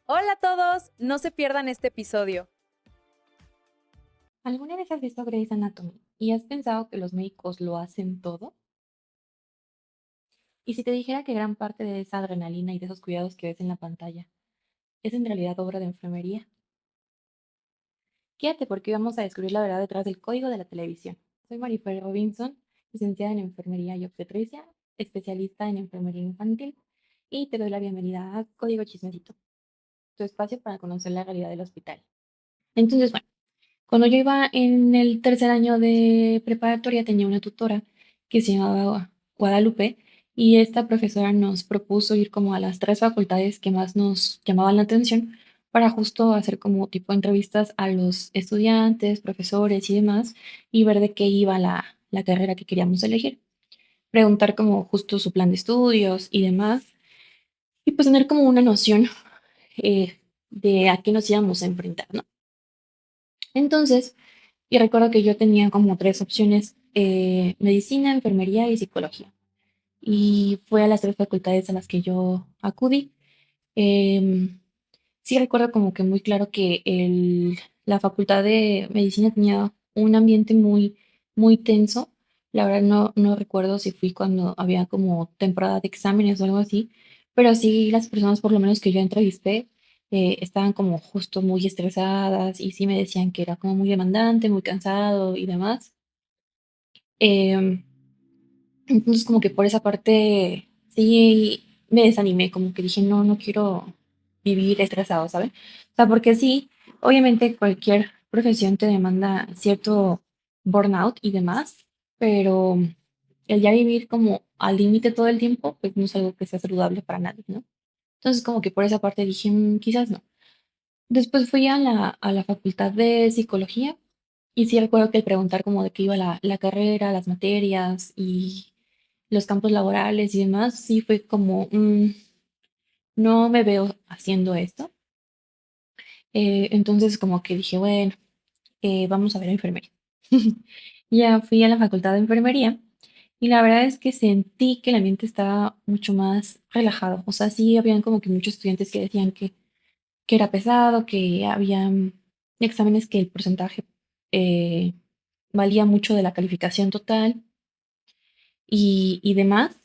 Hola a todos, no se pierdan este episodio. ¿Alguna vez has visto Grey's Anatomy y has pensado que los médicos lo hacen todo? ¿Y si te dijera que gran parte de esa adrenalina y de esos cuidados que ves en la pantalla es en realidad obra de enfermería? Quédate porque hoy vamos a descubrir la verdad detrás del código de la televisión. Soy Marifer Robinson, licenciada en Enfermería y Obstetricia, especialista en Enfermería Infantil, y te doy la bienvenida a Código Chismecito, tu espacio para conocer la realidad del hospital. Entonces, bueno, cuando yo iba en el tercer año de preparatoria tenía una tutora que se llamaba Guadalupe y esta profesora nos propuso ir como a las tres facultades que más nos llamaban la atención para justo hacer como tipo entrevistas a los estudiantes, profesores y demás y ver de qué iba la carrera que queríamos elegir. Preguntar como justo su plan de estudios y demás y pues tener como una noción de a qué nos íbamos a enfrentar, ¿no? Entonces, y recuerdo que yo tenía como tres opciones, medicina, enfermería y psicología. Y fue a las tres facultades a las que yo acudí. Em, sí recuerdo como que muy claro que la facultad de medicina tenía un ambiente muy tenso. La verdad no recuerdo si fui cuando había como temporada de exámenes o algo así, pero sí las personas por lo menos que yo entrevisté estaban como justo muy estresadas y sí me decían que era como muy demandante, muy cansado y demás. Em, entonces como que por esa parte sí me desanimé, como que dije, no quiero vivir estresado, ¿saben? O sea, porque sí, obviamente cualquier profesión te demanda cierto burnout y demás, pero el ya vivir como al límite todo el tiempo, pues no es algo que sea saludable para nadie, ¿no? Entonces como que por esa parte dije, quizás no". Después fui a la facultad de psicología y sí recuerdo que el preguntar como de qué iba la carrera, las materias y los campos laborales y demás, sí fue como, no me veo haciendo esto. Entonces como que dije, bueno, vamos a ver enfermería. Ya fui a la facultad de enfermería y la verdad es que sentí que el ambiente estaba mucho más relajado. O sea, sí habían como que muchos estudiantes que decían que era pesado, que había exámenes que el porcentaje eh, valía mucho de la calificación total y demás,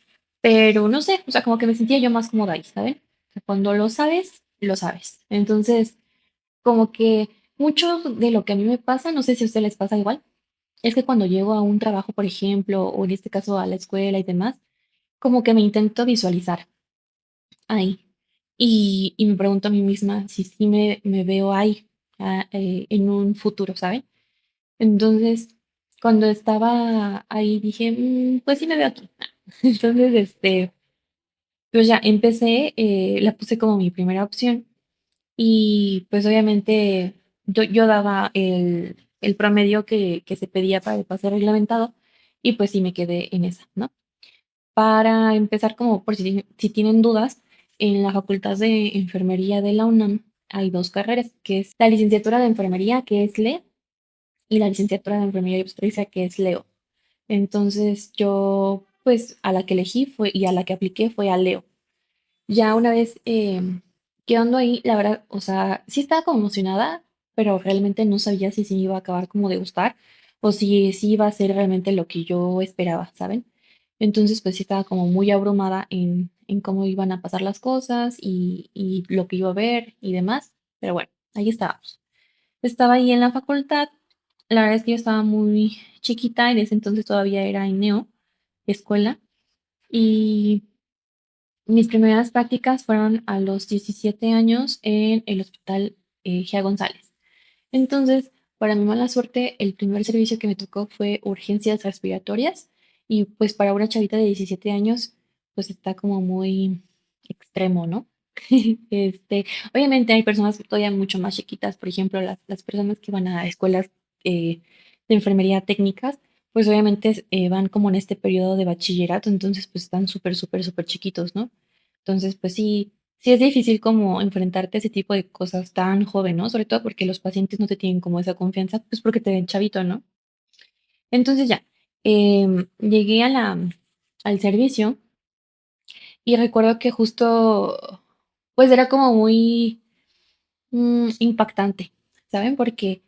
pero no sé, o sea, como que me sentía yo más cómoda ahí, ¿saben? O sea, cuando lo sabes, lo sabes. Entonces, como que mucho de lo que a mí me pasa, no sé si a ustedes les pasa igual, es que cuando llego a un trabajo, por ejemplo, o en este caso a la escuela y demás, como que me intento visualizar ahí. Y me pregunto a mí misma si sí me veo ahí en un futuro, ¿saben? Entonces, cuando estaba ahí dije, pues sí me veo aquí". Entonces, pues ya empecé, la puse como mi primera opción y pues obviamente yo daba el promedio que se pedía para el pase reglamentado y pues sí me quedé en esa, ¿no? Para empezar, como por si tienen dudas, en la Facultad de Enfermería de la UNAM hay dos carreras, que es la licenciatura de enfermería, que es LE, y la licenciatura de enfermería y obstetricia, que es LEO. Entonces yo, pues a la que elegí fue y a la que apliqué fue a LEO. Ya una vez quedando ahí, la verdad, o sea, sí estaba como emocionada, pero realmente no sabía si se me iba a acabar como de gustar o si sí iba a ser realmente lo que yo esperaba, ¿saben? Entonces, pues sí estaba como muy abrumada en cómo iban a pasar las cosas y lo que iba a ver y demás. Pero bueno, ahí estábamos. Estaba ahí en la facultad. La verdad es que yo estaba muy chiquita, en ese entonces todavía era en Neo, escuela, y mis primeras prácticas fueron a los 17 años en el hospital Gia González. Entonces, para mi mala suerte, el primer servicio que me tocó fue urgencias respiratorias y pues para una chavita de 17 años, pues está como muy extremo, ¿no? Este, obviamente hay personas todavía mucho más chiquitas, por ejemplo, las personas que van a escuelas de enfermería técnicas, pues obviamente van como en este periodo de bachillerato, entonces pues están súper chiquitos, ¿no? Entonces, pues sí es difícil como enfrentarte a ese tipo de cosas tan joven, ¿no? Sobre todo porque los pacientes no te tienen como esa confianza, pues porque te ven chavito, ¿no? Entonces ya, llegué al servicio y recuerdo que justo, pues era como muy, impactante, ¿saben? Porque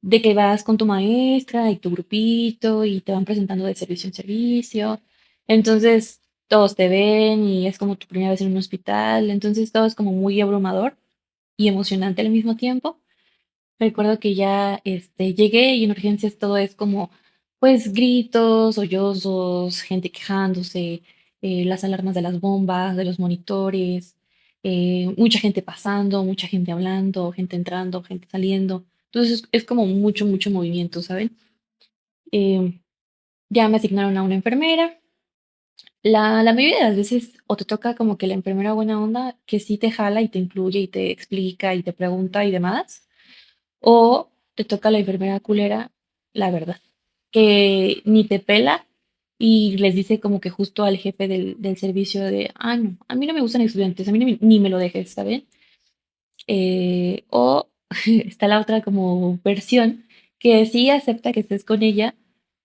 de que vas con tu maestra y tu grupito y te van presentando de servicio en servicio, entonces todos te ven y es como tu primera vez en un hospital, entonces todo es como muy abrumador y emocionante al mismo tiempo. Recuerdo que ya llegué y en urgencias todo es como, pues, gritos, sollozos, gente quejándose, las alarmas de las bombas, de los monitores, mucha gente pasando, mucha gente hablando, gente entrando, gente saliendo. Entonces es como mucho, mucho movimiento, ¿saben? Em, ya me asignaron a una enfermera. La mayoría de las veces o te toca como que la enfermera buena onda que sí te jala y te incluye y te explica y te pregunta y demás. O te toca la enfermera culera, la verdad, que ni te pela y les dice como que justo al jefe del servicio de, ah, no, a mí no me gustan estudiantes, a mí ni me lo dejes, ¿está bien? O está la otra como versión que sí acepta que estés con ella,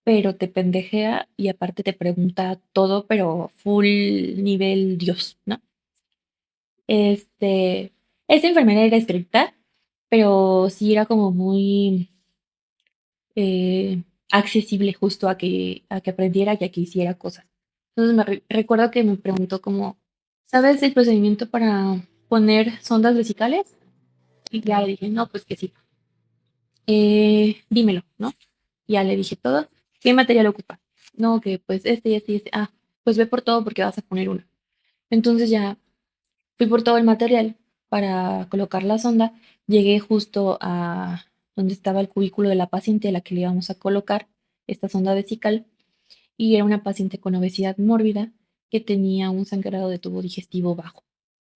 pero te pendejea y aparte te pregunta todo, pero full nivel Dios, ¿no? Este, esta enfermera era estricta, pero sí era como muy accesible justo a que aprendiera y a que hiciera cosas. Entonces recuerdo que me preguntó como, ¿sabes el procedimiento para poner sondas vesicales? Y ya le dije, no, pues que sí. Dímelo, ¿no? Ya le dije todo. ¿Qué material ocupa? No, que pues este y este y este. Ah, pues ve por todo porque vas a poner una. Entonces ya fui por todo el material para colocar la sonda. Llegué justo a donde estaba el cubículo de la paciente a la que le íbamos a colocar esta sonda vesical y era una paciente con obesidad mórbida que tenía un sangrado de tubo digestivo bajo.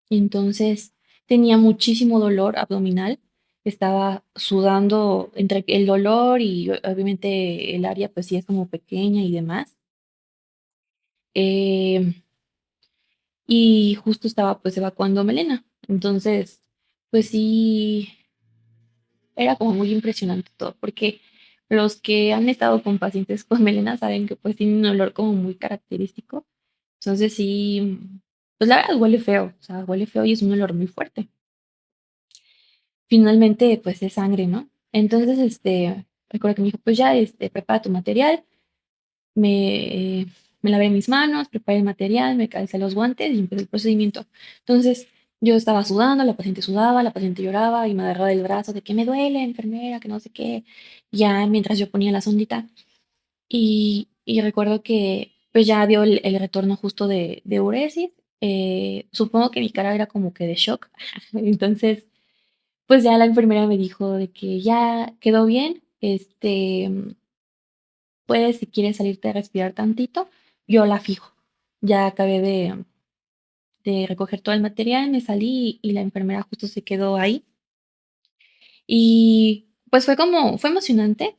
Entonces tenía muchísimo dolor abdominal, estaba sudando entre el dolor y obviamente el área pues sí es como pequeña y demás. Eh, y justo estaba pues evacuando melena. Entonces, pues sí, era como muy impresionante todo, porque los que han estado con pacientes con melena saben que pues tienen un olor como muy característico. Entonces sí, pues la verdad huele feo, o sea, huele feo y es un olor muy fuerte. Finalmente, pues es sangre, ¿no? Entonces, recuerdo que me dijo, pues ya, prepara tu material, me, me lavé mis manos, preparé el material, me calcé los guantes y empecé el procedimiento. Entonces, yo estaba sudando, la paciente sudaba, la paciente lloraba y me agarraba del brazo de que me duele, enfermera, que no sé qué, ya mientras yo ponía la sondita. Y recuerdo que pues ya dio el retorno justo de uresis. Supongo que mi cara era como que de shock. Entonces, pues ya la enfermera me dijo de que ya quedó bien. Puedes, si quieres salirte a respirar tantito, yo la fijo. Ya acabé de recoger todo el material, me salí y la enfermera justo se quedó ahí. Y pues fue emocionante,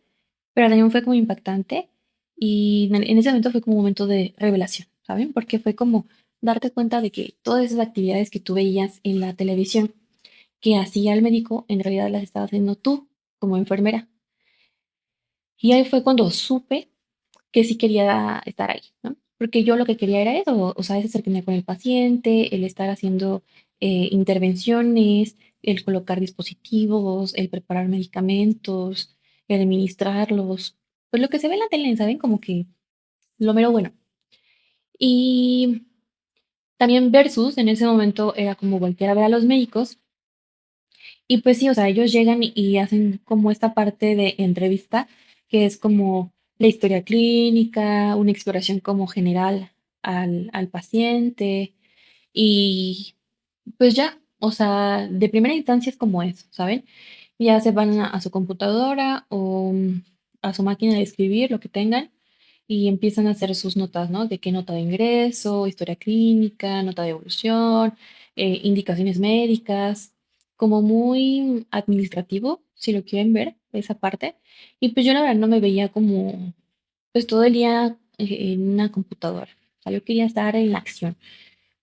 pero también fue como impactante. Y en ese momento fue como un momento de revelación, ¿saben? Porque fue como darte cuenta de que todas esas actividades que tú veías en la televisión que hacía el médico, en realidad las estabas haciendo tú como enfermera. Y ahí fue cuando supe que sí quería estar ahí, ¿no? Porque yo lo que quería era eso, o sea, ese cercanía con el paciente, el estar haciendo intervenciones, el colocar dispositivos, el preparar medicamentos, el administrarlos, pues lo que se ve en la tele, ¿saben? Como que lo mero bueno. Y también versus, en ese momento era como voltear a ver a los médicos y pues sí, o sea, ellos llegan y hacen como esta parte de entrevista, que es como la historia clínica, una exploración como general al paciente y pues ya, o sea, de primera instancia es como eso, ¿saben? Ya se van a su computadora o a su máquina de escribir, lo que tengan, y empiezan a hacer sus notas, ¿no? De qué nota de ingreso, historia clínica, nota de evolución, indicaciones médicas, como muy administrativo, si lo quieren ver, esa parte. Y pues yo la verdad no me veía como, pues todo el día en una computadora. O sea, yo quería estar en la acción.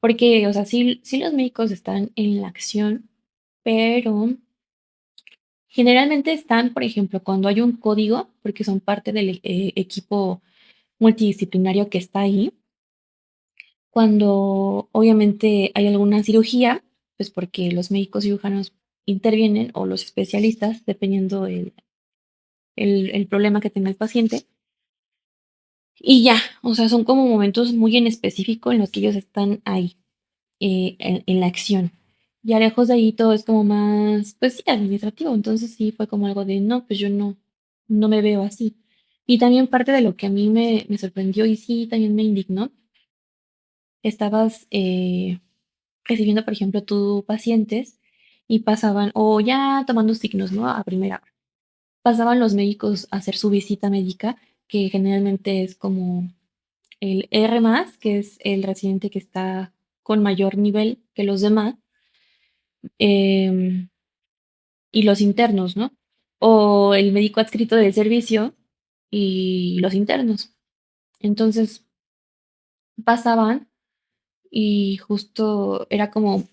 Porque, o sea, sí los médicos están en la acción, pero generalmente están, por ejemplo, cuando hay un código, porque son parte del equipo multidisciplinario que está ahí. Cuando obviamente hay alguna cirugía, pues porque los médicos cirujanos intervienen o los especialistas, dependiendo el problema que tenga el paciente. Y ya, o sea, son como momentos muy en específico en los que ellos están ahí, en la acción. Ya lejos de ahí todo es como más, pues sí, administrativo. Entonces sí fue como algo de, no, pues yo no me veo así. Y también parte de lo que a mí me sorprendió y sí también me indignó, estabas recibiendo, por ejemplo, tu pacientes y pasaban, o ya tomando signos, ¿no? A primera hora. Pasaban los médicos a hacer su visita médica, que generalmente es como el R más, que es el residente que está con mayor nivel que los demás, em, y los internos, ¿no? O el médico adscrito del servicio y los internos. Entonces pasaban y justo era como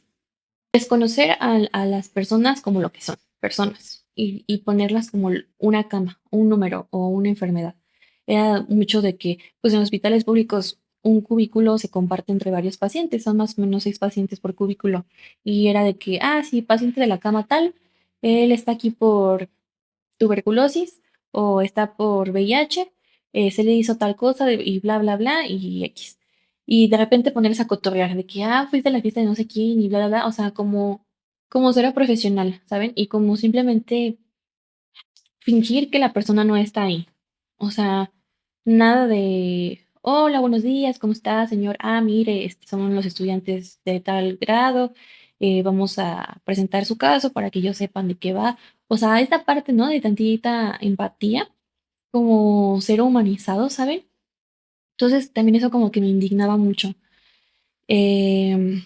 desconocer a las personas como lo que son, personas, y ponerlas como una cama, un número o una enfermedad. Era mucho de que, pues en hospitales públicos, un cubículo se comparte entre varios pacientes, son más o menos 6 pacientes por cubículo. Y era de que, ah, sí, paciente de la cama tal, él está aquí por tuberculosis o está por VIH, se le hizo tal cosa y bla, bla, bla, y X. Y de repente ponerse a cotorrear de que, ah, fuiste a la fiesta de no sé quién y bla, bla, bla, o sea, como ser profesional, ¿saben? Y como simplemente fingir que la persona no está ahí. O sea, nada de, hola, buenos días, ¿cómo está, señor? Ah, mire, son los estudiantes de tal grado, vamos a presentar su caso para que ellos sepan de qué va. O sea, esta parte, ¿no? De tantita empatía, como ser humanizado, ¿saben? Entonces, también eso como que me indignaba mucho. Em,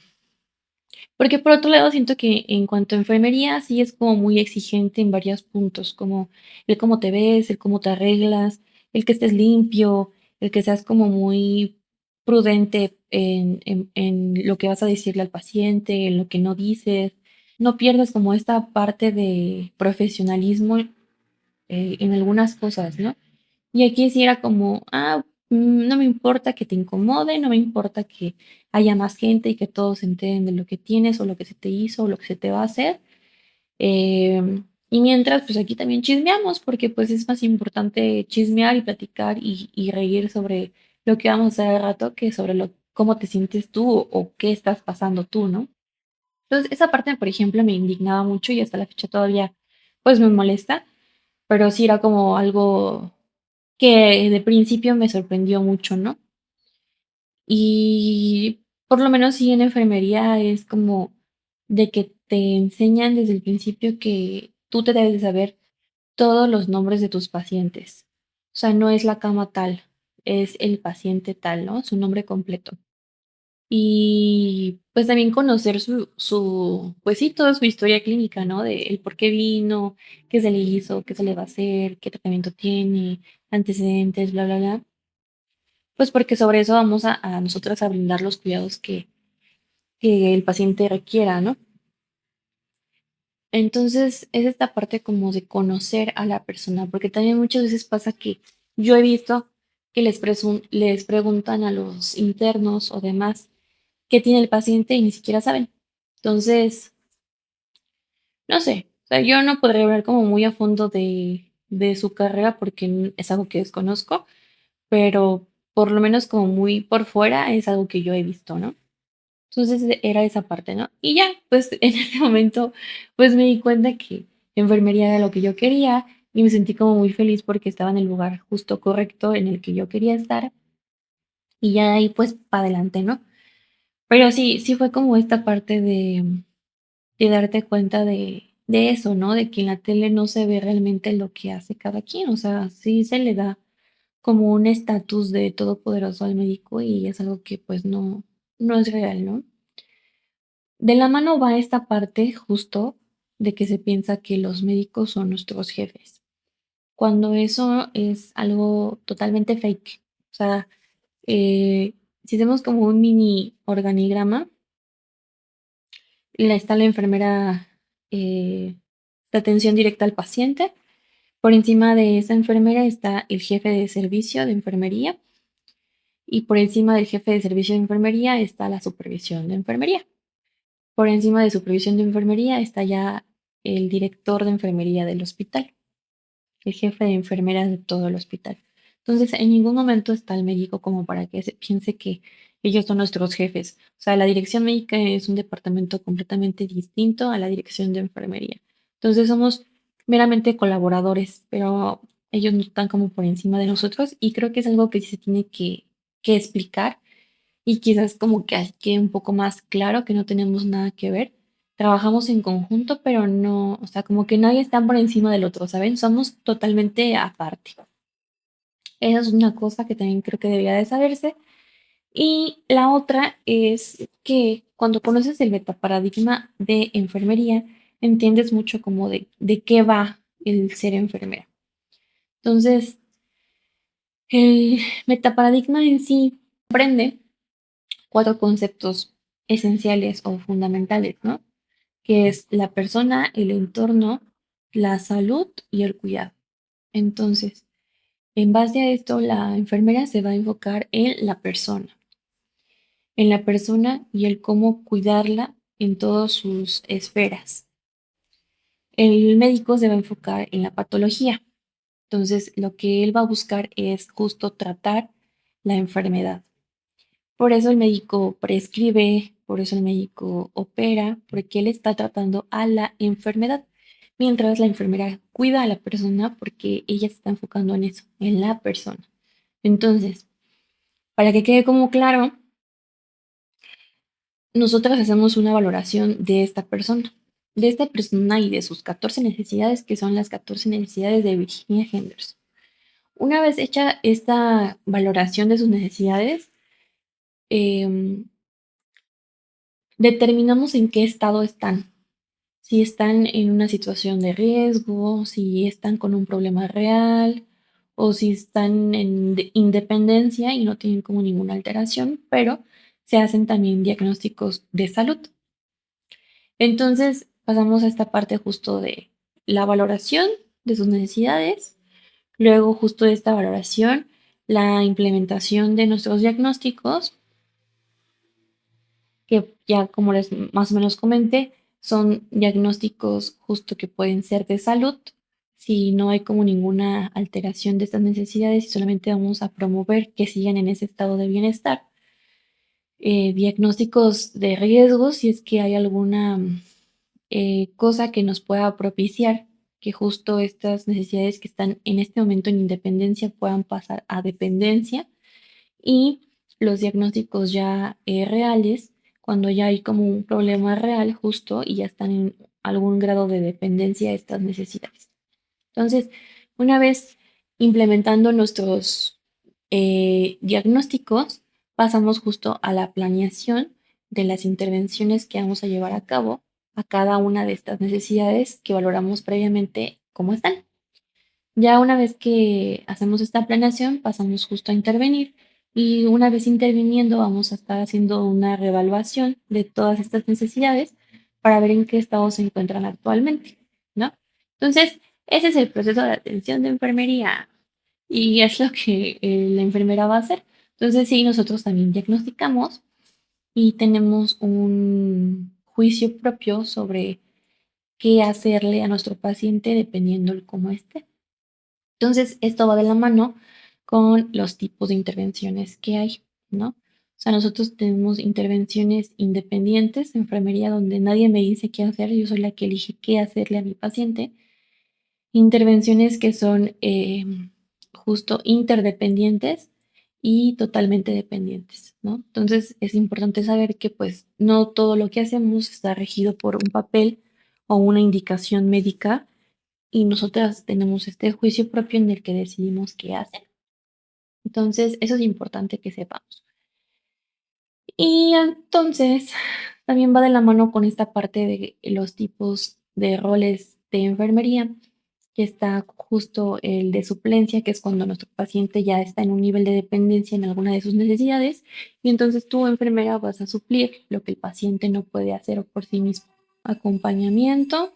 Porque por otro lado siento que en cuanto a enfermería sí es como muy exigente en varios puntos, como el cómo te ves, el cómo te arreglas, el que estés limpio, el que seas como muy prudente en lo que vas a decirle al paciente, en lo que no dices. No pierdas como esta parte de profesionalismo en algunas cosas, ¿no? Y aquí sí era como, ah, no me importa que te incomode, no me importa que haya más gente y que todos se enteren de lo que tienes o lo que se te hizo o lo que se te va a hacer. Y mientras, pues aquí también chismeamos, porque pues es más importante chismear y platicar y reír sobre lo que vamos a hacer al rato que sobre cómo te sientes tú o qué estás pasando tú, ¿no? Entonces, esa parte, por ejemplo, me indignaba mucho y hasta la fecha todavía, pues me molesta, pero sí era como algo que de principio me sorprendió mucho, ¿no? Y por lo menos sí en enfermería es como de que te enseñan desde el principio que tú te debes de saber todos los nombres de tus pacientes. O sea, no es la cama tal, es el paciente tal, ¿no? Su nombre completo. Y pues también conocer pues sí, toda su historia clínica, ¿no? De el por qué vino, qué se le hizo, qué se le va a hacer, qué tratamiento tiene, antecedentes, bla, bla, bla. Pues porque sobre eso vamos a nosotras a brindar los cuidados que el paciente requiera, ¿no? Entonces, es esta parte como de conocer a la persona, porque también muchas veces pasa que yo he visto que les preguntan a los internos o demás qué tiene el paciente y ni siquiera saben. Entonces, no sé, o sea, yo no podría hablar como muy a fondo de su carrera porque es algo que desconozco, pero por lo menos como muy por fuera es algo que yo he visto, ¿no? Entonces era esa parte, ¿no? Y ya, pues en ese momento, pues me di cuenta que enfermería era lo que yo quería y me sentí como muy feliz porque estaba en el lugar justo correcto en el que yo quería estar y ya de ahí pues para adelante, ¿no? Pero sí, sí fue como esta parte de darte cuenta de eso, ¿no? De que en la tele no se ve realmente lo que hace cada quien, o sea, sí se le da como un estatus de todopoderoso al médico y es algo que pues no es real, ¿no? De la mano va esta parte justo de que se piensa que los médicos son nuestros jefes, cuando eso es algo totalmente fake. O sea, si hacemos como un mini organigrama, está la enfermera de atención directa al paciente. Por encima de esa enfermera está el jefe de servicio de enfermería y por encima del jefe de servicio de enfermería está la supervisión de enfermería. Por encima de supervisión de enfermería está ya el director de enfermería del hospital, el jefe de enfermeras de todo el hospital. Entonces, en ningún momento está el médico como para que se piense que ellos son nuestros jefes. O sea, la dirección médica es un departamento completamente distinto a la dirección de enfermería. Entonces, somos meramente colaboradores, pero ellos no están como por encima de nosotros y creo que es algo que sí se tiene que explicar y quizás como que quede un poco más claro que no tenemos nada que ver. Trabajamos en conjunto, pero no, o sea, como que nadie está por encima del otro, ¿saben? Somos totalmente aparte. Esa es una cosa que también creo que debería de saberse. Y la otra es que cuando conoces el metaparadigma de enfermería, entiendes mucho como de qué va el ser enfermera. Entonces, el metaparadigma en sí comprende cuatro conceptos esenciales o fundamentales, ¿no? Que es la persona, el entorno, la salud y el cuidado. Entonces, en base a esto, la enfermera se va a enfocar en la persona y el cómo cuidarla en todas sus esferas. El médico se va a enfocar en la patología. Entonces, lo que él va a buscar es justo tratar la enfermedad. Por eso el médico prescribe, por eso el médico opera, porque él está tratando a la enfermedad, mientras la enfermera cuida a la persona porque ella se está enfocando en eso, en la persona. Entonces, para que quede como claro, nosotros hacemos una valoración de esta persona y de sus 14 necesidades, que son las 14 necesidades de Virginia Henderson. Una vez hecha esta valoración de sus necesidades, eh, determinamos en qué estado están. Si están en una situación de riesgo, si están con un problema real o si están en independencia y no tienen como ninguna alteración, pero se hacen también diagnósticos de salud. Entonces pasamos a esta parte justo de la valoración de sus necesidades, luego justo de esta valoración, la implementación de nuestros diagnósticos que ya como les más o menos comenté, son diagnósticos justo que pueden ser de salud, si no hay como ninguna alteración de estas necesidades y solamente vamos a promover que sigan en ese estado de bienestar. Diagnósticos de riesgo, si es que hay alguna cosa que nos pueda propiciar que justo estas necesidades que están en este momento en independencia puedan pasar a dependencia y los diagnósticos ya reales, cuando ya hay como un problema real justo y ya están en algún grado de dependencia de estas necesidades. Entonces, una vez implementando nuestros diagnósticos, pasamos justo a la planeación de las intervenciones que vamos a llevar a cabo a cada una de estas necesidades que valoramos previamente cómo están. Ya una vez que hacemos esta planeación, pasamos justo a intervenir y una vez interviniendo vamos a estar haciendo una reevaluación de todas estas necesidades para ver en qué estado se encuentran actualmente, ¿no? Entonces, ese es el proceso de atención de enfermería y es lo que la enfermera va a hacer. Entonces, sí, nosotros también diagnosticamos y tenemos un juicio propio sobre qué hacerle a nuestro paciente dependiendo de cómo esté. Entonces, esto va de la mano con los tipos de intervenciones que hay, ¿no? O sea, nosotros tenemos intervenciones independientes, enfermería, donde nadie me dice qué hacer, yo soy la que elige qué hacerle a mi paciente. Intervenciones que son justo interdependientes y totalmente dependientes, ¿no? Entonces, es importante saber que pues no todo lo que hacemos está regido por un papel o una indicación médica y nosotras tenemos este juicio propio en el que decidimos qué hacer. Entonces, eso es importante que sepamos. Y entonces, también va de la mano con esta parte de los tipos de roles de enfermería, que está justo el de suplencia, que es cuando nuestro paciente ya está en un nivel de dependencia en alguna de sus necesidades, y entonces tú, enfermera, vas a suplir lo que el paciente no puede hacer por sí mismo. Acompañamiento,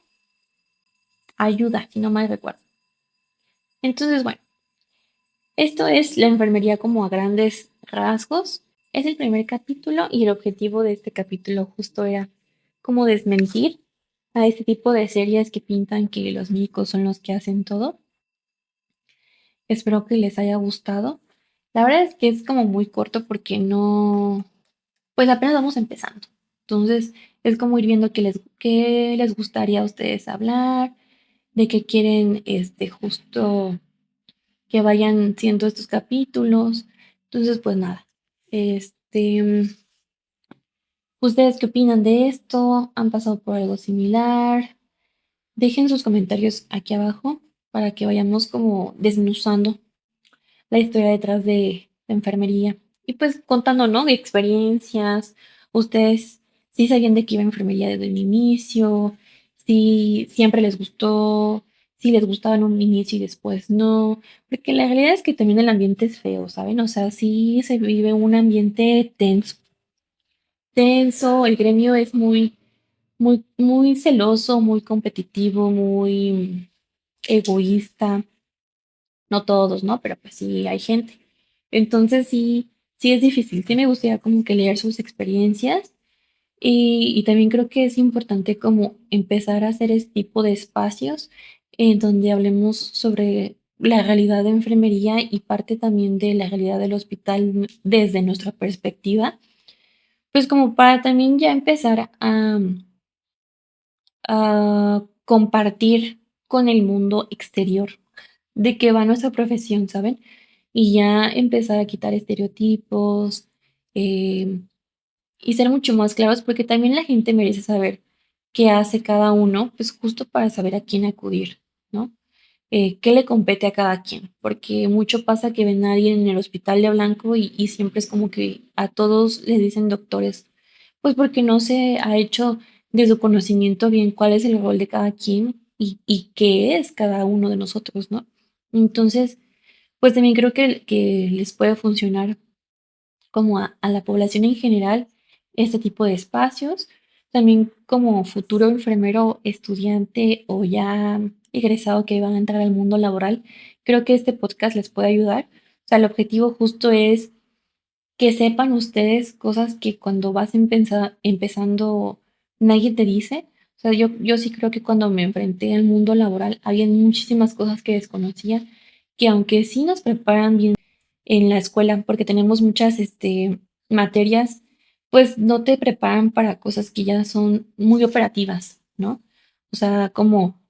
ayuda, si no mal recuerdo. Entonces, bueno, esto es la enfermería como a grandes rasgos. Es el primer capítulo y el objetivo de este capítulo justo era como desmentir a este tipo de series que pintan que los médicos son los que hacen todo. Espero que les haya gustado. La verdad es que es como muy corto porque no, pues apenas vamos empezando. Entonces es como ir viendo qué les gustaría a ustedes hablar, de qué quieren justo que vayan siendo estos capítulos. Entonces, pues nada. Este, ¿Ustedes qué opinan de esto? ¿Han pasado por algo similar? Dejen sus comentarios aquí abajo para que vayamos como desmenuzando la historia detrás de la enfermería. Y pues contando, ¿no? De experiencias. Ustedes sí sabían de que iba a enfermería desde el inicio, si siempre les gustó, si les gustaba en un inicio y después no. Porque la realidad es que también el ambiente es feo, ¿saben? O sea, sí se vive un ambiente tenso. Tenso, el gremio es muy celoso, muy competitivo, muy egoísta. No todos, ¿no? Pero pues sí hay gente. Entonces sí es difícil. Sí me gustaría como que leer sus experiencias y también creo que es importante como empezar a hacer este tipo de espacios en donde hablemos sobre la realidad de enfermería y parte también de la realidad del hospital desde nuestra perspectiva, pues como para también ya empezar a compartir con el mundo exterior de qué va nuestra profesión, ¿saben? Y ya empezar a quitar estereotipos eh, y ser mucho más claros, porque también la gente merece saber qué hace cada uno, pues justo para saber a quién acudir, ¿no? Qué le compete a cada quien, porque mucho pasa que ven a alguien en el hospital de blanco y siempre es como que a todos les dicen doctores, pues porque no se ha hecho de su conocimiento bien cuál es el rol de cada quien y qué es cada uno de nosotros, ¿no? Entonces, pues también creo que les puede funcionar como a la población en general este tipo de espacios. También como futuro enfermero, estudiante o ya egresado que van a entrar al mundo laboral, creo que este podcast les puede ayudar. O sea, el objetivo justo es que sepan ustedes cosas que cuando vas empezando nadie te dice. O sea, yo sí creo que cuando me enfrenté al mundo laboral había muchísimas cosas que desconocía, que aunque sí nos preparan bien en la escuela, porque tenemos muchas materias, pues no te preparan para cosas que ya son muy operativas, ¿no? O sea, como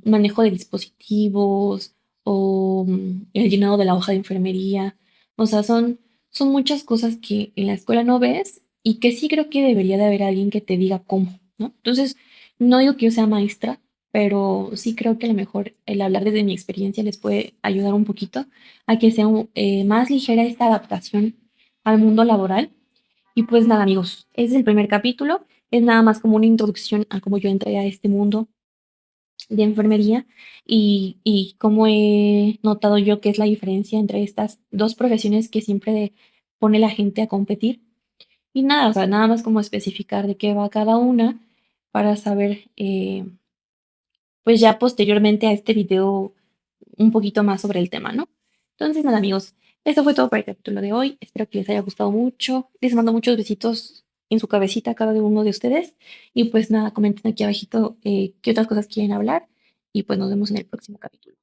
manejo de dispositivos o el llenado de la hoja de enfermería. O sea, son muchas cosas que en la escuela no ves y que sí creo que debería de haber alguien que te diga cómo, ¿no? Entonces, no digo que yo sea maestra, pero sí creo que a lo mejor el hablar desde mi experiencia les puede ayudar un poquito a que sea más ligera esta adaptación al mundo laboral. Y pues nada, amigos, es el primer capítulo, es nada más como una introducción a cómo yo entré a este mundo de enfermería y cómo he notado yo que es la diferencia entre estas dos profesiones que siempre pone la gente a competir. Y nada, o sea, nada más como especificar de qué va cada una para saber, pues ya posteriormente a este video un poquito más sobre el tema, ¿no? Entonces, nada, amigos, esto fue todo para el capítulo de hoy. Espero que les haya gustado mucho. Les mando muchos besitos en su cabecita a cada uno de ustedes. Y pues nada, comenten aquí abajito qué otras cosas quieren hablar. Y pues nos vemos en el próximo capítulo.